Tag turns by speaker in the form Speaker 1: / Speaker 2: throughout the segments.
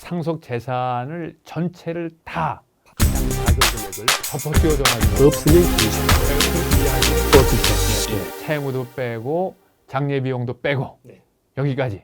Speaker 1: 상속 재산을 전체를 다 가장 작은 금액을 덮어 씌워줘가지고
Speaker 2: 없으면 기준.
Speaker 1: 채무도 빼고 장례 비용도 빼고
Speaker 2: 네.
Speaker 1: 여기까지.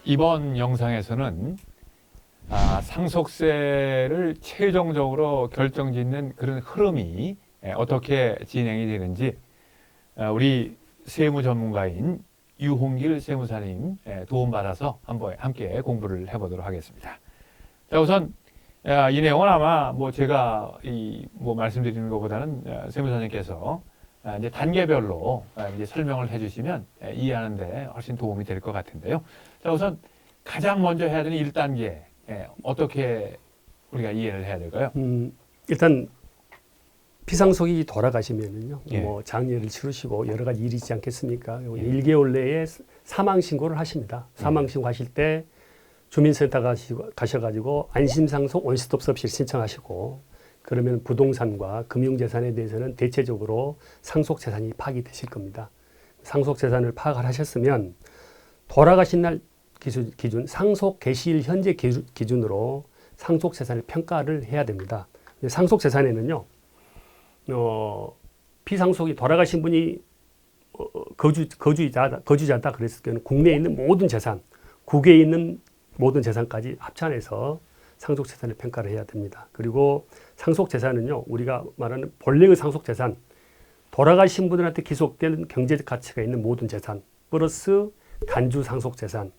Speaker 1: 이번 영상에서는 상속세를 최종적으로 결정짓는 그런 흐름이 어떻게 진행이 되는지 우리 세무 전문가인 유홍길 세무사님 도움받아서 한번 함께 공부를 해보도록 하겠습니다. 자, 우선 이 내용은 아마 제가 말씀드리는 것보다는 세무사님께서 이제 단계별로 이제 설명을 해주시면 이해하는데 훨씬 도움이 될 것 같은데요. 자, 우선 가장 먼저 해야 되는 1단계 어떻게 우리가 이해를 해야 될까요?
Speaker 2: 일단 피상속이 돌아가시면은요,
Speaker 1: 예.
Speaker 2: 장례를 치르시고 여러 가지 일이 있지 않겠습니까? 1개월 내에 사망 신고를 하십니다. 사망 신고하실 때 주민센터 가셔가지고 안심상속 원스톱 서비스를 신청하시고, 그러면 부동산과 금융재산에 대해서는 대체적으로 상속재산이 파악이 되실 겁니다. 상속재산을 파악을 하셨으면 돌아가신 날 기준 상속 개시일 현재 기준으로 상속재산을 평가를 해야 됩니다. 상속재산에는요, 피상속이 돌아가신 분이 거주자다 그랬을 때는 국내에 있는 모든 재산, 국외에 있는 모든 재산까지 합산해서 상속재산을 평가를 해야 됩니다. 그리고 상속재산은요, 우리가 말하는 본래의 상속재산, 돌아가신 분들한테 기속되는 경제적 가치가 있는 모든 재산, 플러스 간주상속재산.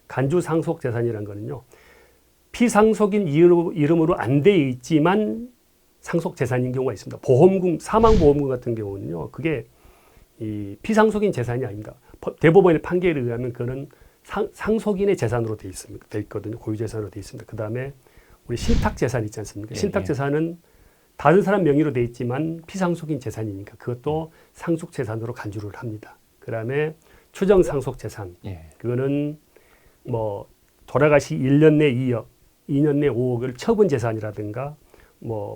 Speaker 2: 간주상속재산이라는 거는요, 피상속인 이름으로 안 돼 있지만 상속재산인 경우가 있습니다. 보험금, 사망보험금 같은 경우는요, 그게 이 피상속인 재산이 아닙니다. 대법원의 판결에 의하면 그거는 상속인의 재산으로 돼 있거든요. 고유재산으로 돼 있습니다. 그 다음에 우리 신탁재산 있지 않습니까? 신탁재산은 다른 사람 명의로 돼 있지만 피상속인 재산이니까 그것도 상속재산으로 간주를 합니다. 그 다음에 추정상속재산. 그거는 돌아가시 1년 내 2억, 2년 내 5억을 처분재산이라든가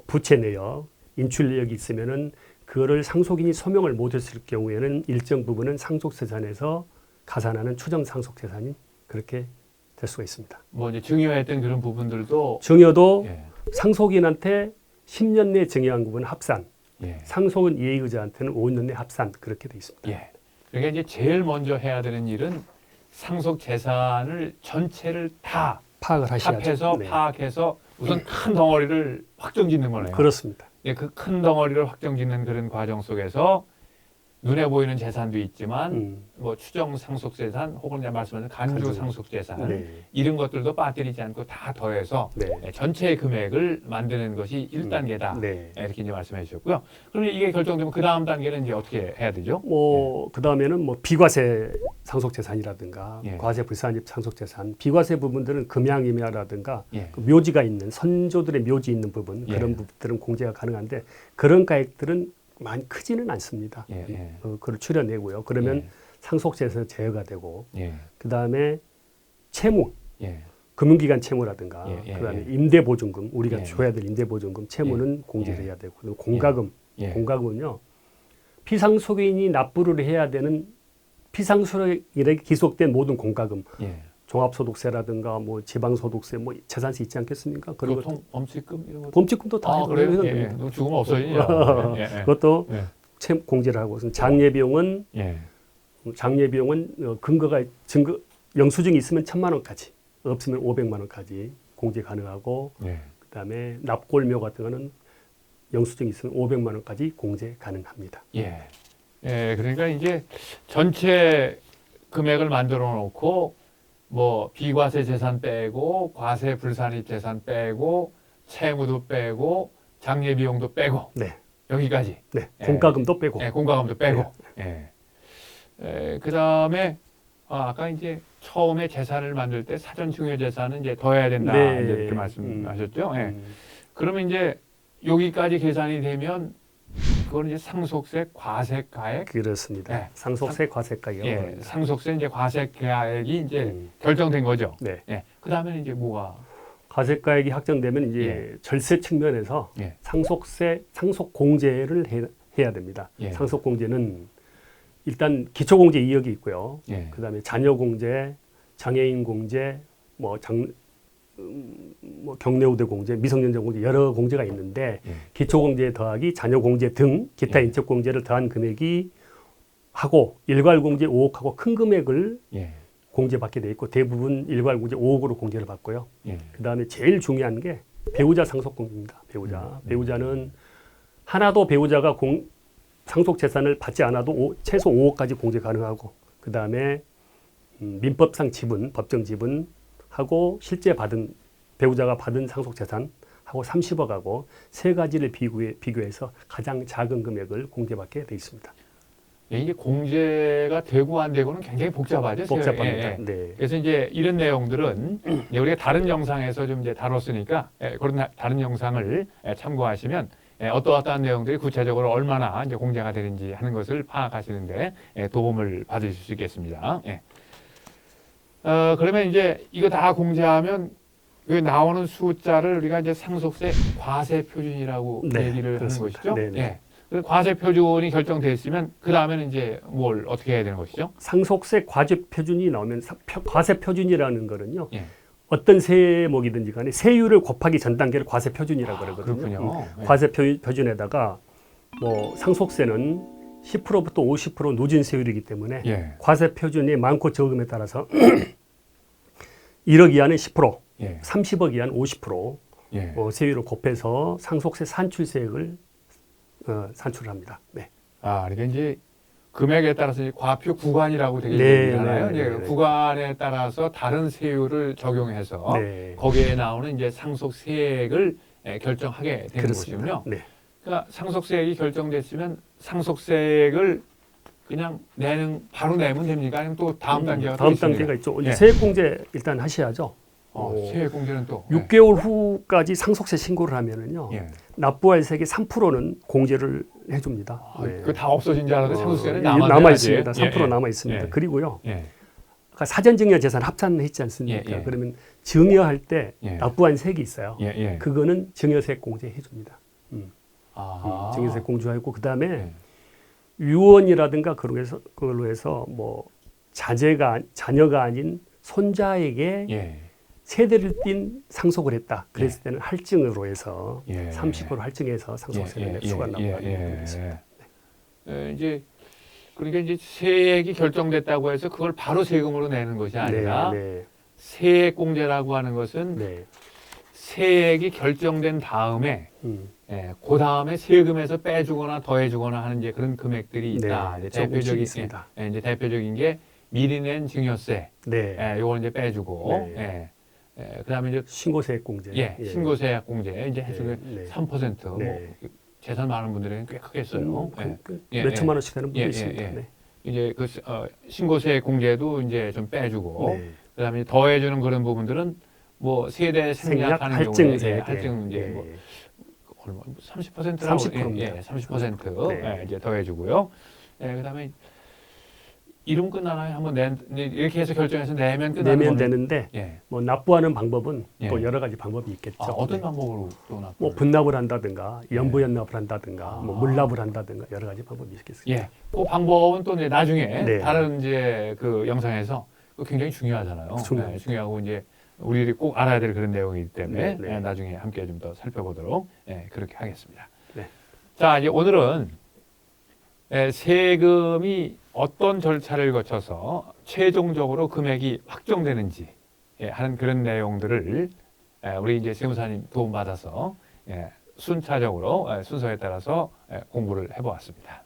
Speaker 2: 부채 내역, 인출 내역이 있으면은 그거를 상속인이 소명을 못 했을 경우에는 일정 부분은 상속재산에서 가산하는 추정상속재산이 그렇게 될 수가 있습니다.
Speaker 1: 이제 증여했던 그런 부분들도
Speaker 2: 증여도 상속인한테 10년 내 증여한 부분은 합산, 상속인 이해의자한테는 5년 내 합산 그렇게 돼 있습니다.
Speaker 1: 그러니까 이제 제일 먼저 해야 되는 일은 상속 재산을 전체를 다
Speaker 2: 파악을 하셔야죠.
Speaker 1: 합해서 파악해서 우선 큰 덩어리를 확정짓는 거네요.
Speaker 2: 그렇습니다.
Speaker 1: 그 큰 덩어리를 확정짓는 그런 과정 속에서 눈에 보이는 재산도 있지만 추정 상속재산 혹은 내가 말씀하신 간주 상속재산 이런 것들도 빠뜨리지 않고 다 더해서 전체 금액을 만드는 것이 1단계다. 이렇게 이제 말씀해 주셨고요. 그럼 이게 결정되면 그 다음 단계는 이제 어떻게 해야 되죠?
Speaker 2: 그 다음에는 비과세 상속재산이라든가 과세 불산입 상속재산, 비과세 부분들은 금양임야라든가 그 묘지가 있는 선조들의 묘지 있는 부분 그런 부분들은 공제가 가능한데 그런 가액들은 많이 크지는 않습니다. 그걸 추려내고요. 그러면 상속세에서 제외가 되고, 그 다음에 채무, 금융기관 채무라든가, 그 다음에 임대보증금, 우리가 줘야 될 임대보증금, 채무는 공제를 해야 되고, 그리고 공과금, 공과금은요, 피상속인이 납부를 해야 되는 피상속인에게 기속된 모든 공과금, 종합소득세라든가 지방소득세 재산세 있지 않겠습니까? 그런 것도
Speaker 1: 범칙금 이런 거
Speaker 2: 범칙금도 다
Speaker 1: 그래요? 죽으면 없어지냐?
Speaker 2: 그것도 공제를 하고 장례비용은 근거가 영수증이 있으면 1,000만 원까지 없으면 500만 원까지 공제 가능하고 그다음에 납골묘 같은 거는 영수증이 있으면 500만 원까지 공제 가능합니다.
Speaker 1: 그러니까 이제 전체 금액을 만들어 놓고 비과세 재산 빼고 과세 불산입 재산 빼고 채무도 빼고 장례 비용도 빼고 여기까지
Speaker 2: 공과금도 빼고
Speaker 1: 공과금도 빼고 그다음에 아까 이제 처음에 재산을 만들 때 사전 증여 재산은 이제 더 해야 된다 이제 이렇게 말씀하셨죠. 그러면 이제 여기까지 계산이 되면 그거는 이제 상속세 과세가액.
Speaker 2: 그렇습니다.
Speaker 1: 네.
Speaker 2: 상속세 과세가액.
Speaker 1: 예, 상속세 이제 과세가액이 이제
Speaker 2: 음.
Speaker 1: 결정된 거죠.
Speaker 2: 네.
Speaker 1: 예. 그다음에는 이제 뭐가
Speaker 2: 과세가액이 확정되면 이제 절세 측면에서
Speaker 1: 예.
Speaker 2: 상속공제를 해야 됩니다.
Speaker 1: 예.
Speaker 2: 상속공제는 일단 기초공제 2억이 있고요.
Speaker 1: 예.
Speaker 2: 그다음에 자녀공제, 장애인공제, 뭐 경례우대 공제, 미성년자 공제 여러 공제가 있는데
Speaker 1: 예.
Speaker 2: 기초공제 더하기 자녀공제 등 기타
Speaker 1: 예.
Speaker 2: 인적공제를 더한 금액이 하고 일괄공제 5억하고 큰 금액을
Speaker 1: 예.
Speaker 2: 공제받게 돼 있고 대부분 일괄공제 5억으로 공제를 받고요.
Speaker 1: 예.
Speaker 2: 그다음에 제일 중요한 게 배우자 상속공제입니다. 배우자는 하나도 배우자가 상속 재산을 받지 않아도 최소 5억까지 공제 가능하고 그다음에 민법상 지분, 법정 지분하고 실제 배우자가 받은 상속 재산하고 30억하고 세 가지를 비교해서 가장 작은 금액을 공제받게 돼 있습니다.
Speaker 1: 이게 공제가 되고 안 되고는 굉장히 복잡하죠.
Speaker 2: 복잡합니다.
Speaker 1: 예.
Speaker 2: 네.
Speaker 1: 그래서 이제 이런 내용들은 이제 우리가 다른 영상에서 좀 이제 다뤘으니까 그런 다른 영상을 참고하시면 어떠한 내용들이 구체적으로 얼마나 이제 공제가 되는지 하는 것을 파악하시는데 도움을 받으실 수 있겠습니다. 예. 그러면 이제 이거 다 공제하면 여기 나오는 숫자를 우리가 이제 상속세 과세 표준이라고
Speaker 2: 네,
Speaker 1: 얘기를
Speaker 2: 그렇습니다.
Speaker 1: 하는 것이죠.
Speaker 2: 네, 네.
Speaker 1: 예. 그 과세 표준이 결정됐으면 그 다음에는 이제 뭘 어떻게 해야 되는 것이죠?
Speaker 2: 상속세 과세 표준이 나오면 과세 표준이라는 거는요.
Speaker 1: 예.
Speaker 2: 어떤 세목이든지 간에 세율을 곱하기 전 단계를 과세 표준이라고 그러거든요.
Speaker 1: 그렇군요. 예.
Speaker 2: 과세 표준에다가 뭐 상속세는 10%부터 50% 누진 세율이기 때문에
Speaker 1: 예.
Speaker 2: 과세 표준이 많고 적음에 따라서 1억 이하는 10%,
Speaker 1: 예.
Speaker 2: 30억 이하는 50%
Speaker 1: 예.
Speaker 2: 세율을 곱해서 상속세 산출세액을 산출합니다. 네.
Speaker 1: 아, 이게 이제 금액에 따라서 이제 과표 구간이라고 되게
Speaker 2: 네,
Speaker 1: 얘기하잖아요.
Speaker 2: 네,
Speaker 1: 이제
Speaker 2: 네, 네.
Speaker 1: 구간에 따라서 다른 세율을 적용해서
Speaker 2: 네.
Speaker 1: 거기에 나오는 이제 상속세액을 결정하게 되는
Speaker 2: 그렇습니다.
Speaker 1: 것이군요.
Speaker 2: 네.
Speaker 1: 그러니까 상속세액이 결정됐으면 상속세액을 그냥 바로 내면 됩니까? 아니면 또 다음 단계가 또
Speaker 2: 다음
Speaker 1: 있습니까?
Speaker 2: 단계가 있죠.
Speaker 1: 예.
Speaker 2: 세액공제 일단 하셔야죠.
Speaker 1: 세액 공제는 또
Speaker 2: 6개월 후까지 상속세 신고를 하면은요.
Speaker 1: 예.
Speaker 2: 납부할 세액의 3%는 공제를 해줍니다. 네.
Speaker 1: 그거 다 없어진 줄 알았는데 상속세는
Speaker 2: 남아 있습니다. 3%
Speaker 1: 예.
Speaker 2: 남아 있습니다.
Speaker 1: 예.
Speaker 2: 그리고요.
Speaker 1: 예.
Speaker 2: 아까 사전증여 재산 합산했지 않습니까?
Speaker 1: 예, 예.
Speaker 2: 그러면 증여할 때
Speaker 1: 예.
Speaker 2: 납부한 세액이 있어요.
Speaker 1: 예. 예.
Speaker 2: 그거는 증여세액 공제 해줍니다.
Speaker 1: 아.
Speaker 2: 증여세액 공제하고 그 다음에
Speaker 1: 예.
Speaker 2: 유언이라든가 그걸로 해서 뭐 자녀가 아닌 손자에게
Speaker 1: 예.
Speaker 2: 세대를 띈 상속을 했다. 그랬을 때는 할증으로 해서
Speaker 1: 예.
Speaker 2: 30% 할증해서 상속세를 추가한다고 되어 있습니다.
Speaker 1: 이제 그러니까 이제 세액이 결정됐다고 해서 그걸 바로 세금으로 내는 것이 아니라
Speaker 2: 네,
Speaker 1: 세액 공제라고 하는 것은
Speaker 2: 네.
Speaker 1: 세액이 결정된 다음에 그 다음에 세금에서 빼주거나 더해주거나 하는 이제 그런 금액들이 있다.
Speaker 2: 네,
Speaker 1: 이제 대표적인
Speaker 2: 있습니다.
Speaker 1: 이제 대표적인 게 미리 낸 증여세,
Speaker 2: 네.
Speaker 1: 요걸 이제 빼주고,
Speaker 2: 네.
Speaker 1: 그다음에 이제
Speaker 2: 신고세액 공제.
Speaker 1: 신고세액 공제 이제 해서
Speaker 2: 네.
Speaker 1: 3%.
Speaker 2: 네.
Speaker 1: 뭐 재산 많은 분들에는 꽤 크겠어요.
Speaker 2: 몇 천만 원씩 되는 분도
Speaker 1: 예,
Speaker 2: 있습니다.
Speaker 1: 예, 예.
Speaker 2: 네.
Speaker 1: 이제 그 신고세 공제도 이제 좀 빼주고,
Speaker 2: 네.
Speaker 1: 그다음에 더해주는 그런 부분들은 뭐 세대 생략하는
Speaker 2: 할증세,
Speaker 1: 경우에 할증 이제 뭐 얼마 30%라고
Speaker 2: 30%입니다.
Speaker 1: 30%
Speaker 2: 네.
Speaker 1: 이제 더해주고요. 그다음에 이름 끝나나요? 한번 이렇게 해서 결정해서 내면 끝나는
Speaker 2: 내면
Speaker 1: 거는-
Speaker 2: 되는데
Speaker 1: 예.
Speaker 2: 뭐 납부하는 방법은
Speaker 1: 예.
Speaker 2: 또 여러 가지 방법이 있겠죠.
Speaker 1: 어떤
Speaker 2: 네.
Speaker 1: 방법으로 또 납부?
Speaker 2: 뭐 분납을 한다든가 연부연납을 한다든가
Speaker 1: 아.
Speaker 2: 뭐 물납을 한다든가 여러 가지 방법이 있겠습니다.
Speaker 1: 예. 그 방법은 또 이제 나중에
Speaker 2: 네.
Speaker 1: 다른 이제 그 영상에서 그거 굉장히 중요하잖아요.
Speaker 2: 중요합니다.
Speaker 1: 중요하고 이제 우리들이 꼭 알아야 될 그런 내용이기 때문에
Speaker 2: 네, 네.
Speaker 1: 나중에 함께 좀 더 살펴보도록 그렇게 하겠습니다.
Speaker 2: 네.
Speaker 1: 자, 이제 오늘은 세금이 어떤 절차를 거쳐서 최종적으로 금액이 확정되는지 하는 그런 내용들을 우리 이제 세무사님 도움 받아서 순차적으로 순서에 따라서 공부를 해보았습니다.